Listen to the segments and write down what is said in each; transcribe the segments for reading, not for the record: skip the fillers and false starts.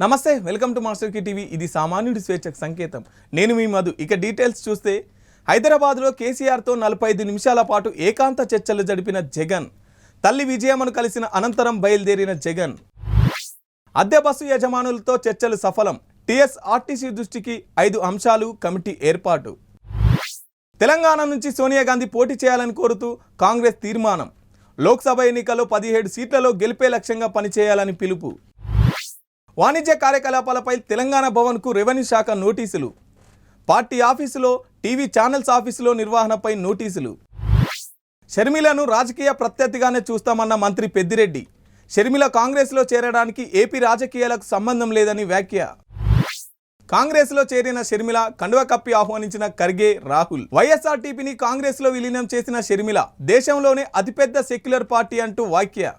నమస్తే, welcome to Master Key TV. ఇది సామాన్యుడి స్వేచ్ఛకు సంకేతం. నేను మీ మధు. ఇక డీటెయిల్స్ చూస్తే, హైదరాబాద్లో కేసీఆర్తో 45 నిమిషాల పాటు ఏకాంత చర్చలు జరిపిన జగన్. తల్లి విజయమ్మను కలిసిన అనంతరం బయలుదేరిన జగన్. అద్దె బస్సు యజమానులతో చర్చలు సఫలం. టీఎస్ఆర్టీసీ దృష్టికి 5 అంశాలు, కమిటీ ఏర్పాటు. తెలంగాణ నుంచి సోనియా గాంధీ పోటీ చేయాలని కోరుతూ కాంగ్రెస్ తీర్మానం. లోక్సభ ఎన్నికల్లో 17 సీట్లలో గెలిపే లక్ష్యంగా పనిచేయాలని పిలుపు. వాణిజ్య కార్యకలాపాలపై తెలంగాణ భవన్కు రెవెన్యూ శాఖ నోటీసులు. పార్టీ ఆఫీసులో, టీవీ ఛానల్స్ ఆఫీసులో నిర్వహణపై నోటీసులు. షర్మిలను రాజకీయ ప్రత్యర్థిగానే చూస్తామన్న మంత్రి పెద్దిరెడ్డి. షర్మిల కాంగ్రెస్లో చేరడానికి ఏపీ రాజకీయాలకు సంబంధం లేదని వ్యాఖ్య. కాంగ్రెస్లో చేరిన షర్మిల కండువ కప్పి ఆహ్వానించిన ఖర్గే, రాహుల్. వైఎస్ఆర్టీపీని కాంగ్రెస్లో విలీనం చేసిన షర్మిల దేశంలోనే అతిపెద్ద సెక్యులర్ పార్టీ అంటూ వ్యాఖ్య.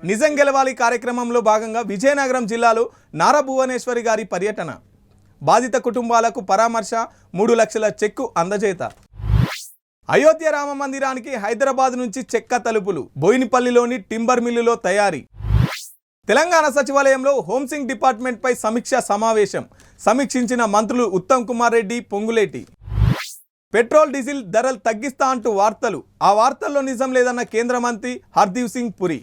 నిజం గెలవాలి కార్యక్రమంలో భాగంగా విజయనగరం జిల్లాలో నారా భువనేశ్వరి గారి పర్యటన. బాధిత కుటుంబాలకు పరామర్శ, 3 లక్షల చెక్కు అందజేత. అయోధ్య రామ మందిరానికి హైదరాబాద్ నుంచి చెక్క తలుపులు. బోయినపల్లిలోని టింబర్ మిల్లులో తయారీ. తెలంగాణ సచివాలయంలో హోంసింగ్ డిపార్ట్మెంట్పై సమీక్ష సమావేశం. సమీక్షించిన మంత్రులు ఉత్తమ్ కుమార్ రెడ్డి, పొంగులేటి. పెట్రోల్ డీజిల్ ధరలు తగ్గిస్తా అంటూ వార్తలు. ఆ వార్తల్లో నిజం లేదన్న కేంద్ర మంత్రి హర్దీప్ సింగ్ పురి.